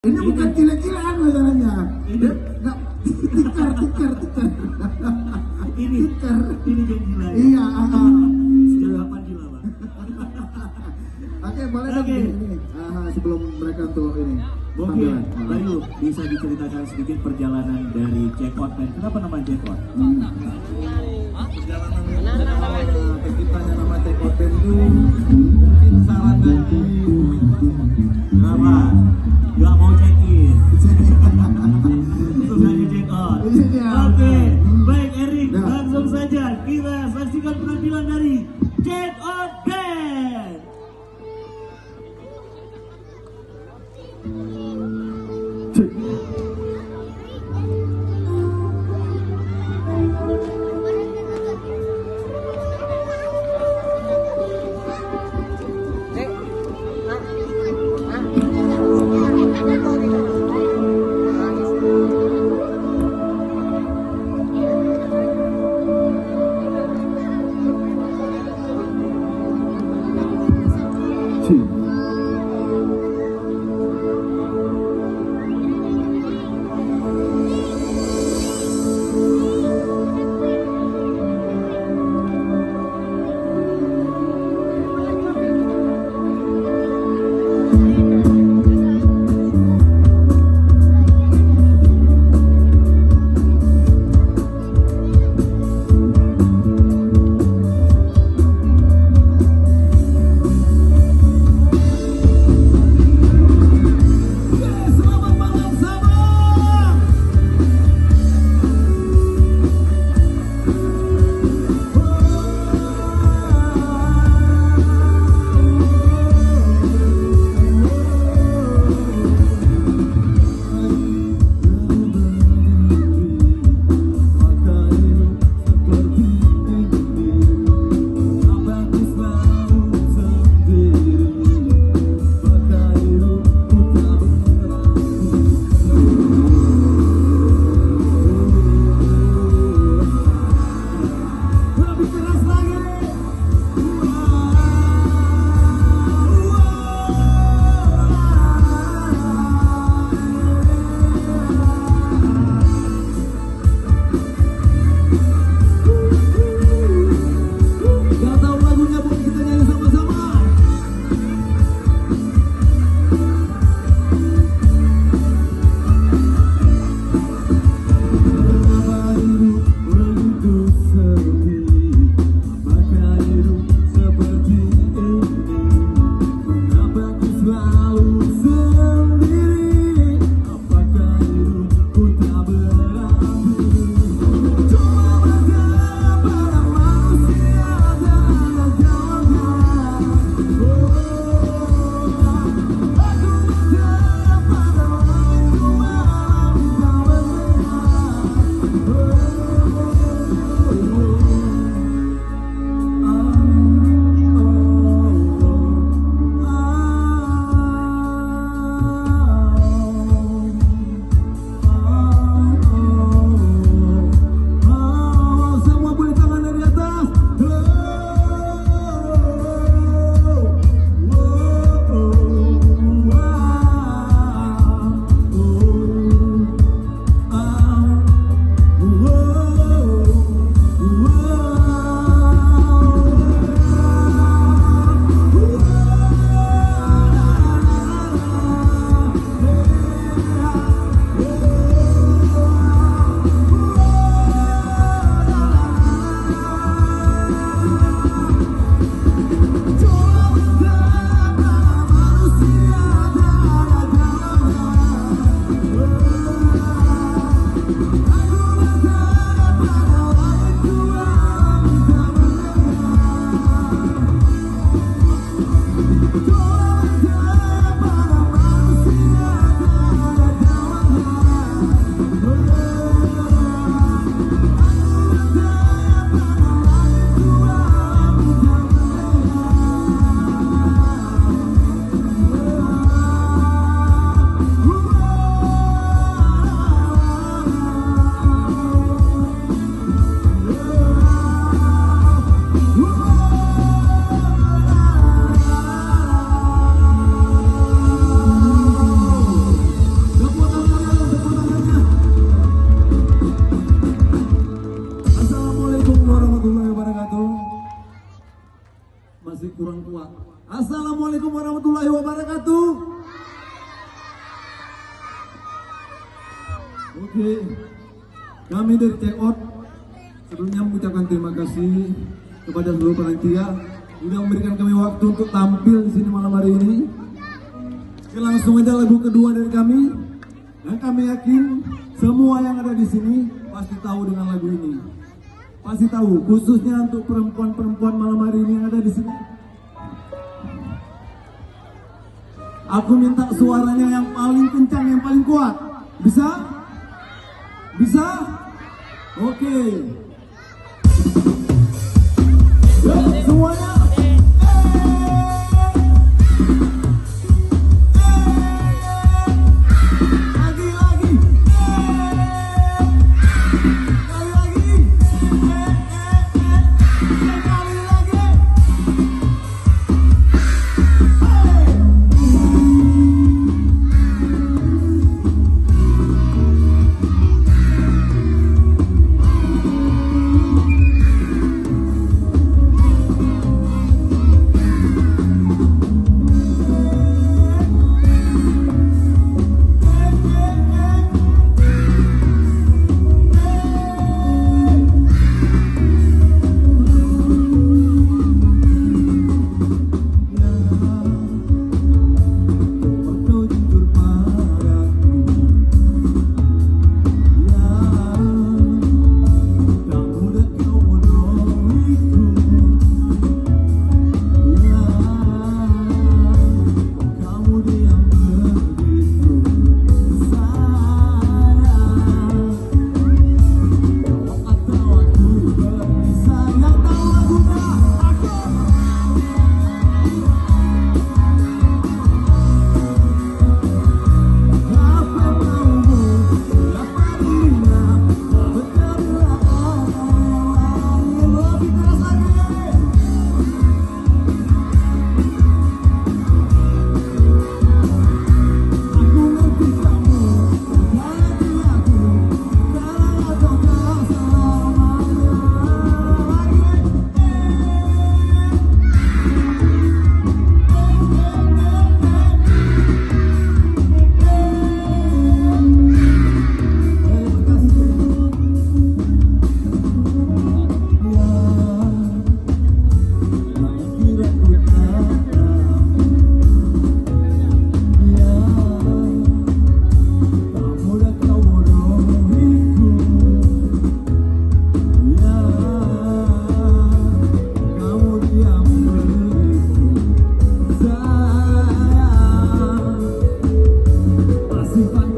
Ini bukan gila-gilaan masalahnya. Ini Nggak, tikar. ini Tikar. ini yang gila ya. Iya. Sejauh apa gila, Bang? Oke, boleh dong Oke. ini. Sebelum mereka untuk ini. Mungkin panggilan. Bayu bisa diceritakan sedikit perjalanan dari Jack Out Man. Kenapa nama Jack Out? Perjalanan kita nama Cekot Band itu mungkin saran dari Kenapa? Gak mau check in. Susahnya Jack Out. Iya. Oke, baik Erik, Nah. langsung saja kita saksikan penampilan dari Jack Out Band. Oke, kami dari Check Out sebelumnya mengucapkan terima kasih kepada seluruh panitia sudah memberikan kami waktu untuk tampil di sini malam hari ini. Oke, langsung aja lagu kedua dari kami, dan kami yakin semua yang ada di sini pasti tahu dengan lagu ini. Pasti tahu, khususnya untuk perempuan-perempuan malam hari ini yang ada di sini. Aku minta suaranya yang paling kencang, yang paling kuat. Bisa? Bisa? Oke. Yuk, semuanya. Lagi. Sekali lagi. Sekali lagi. Así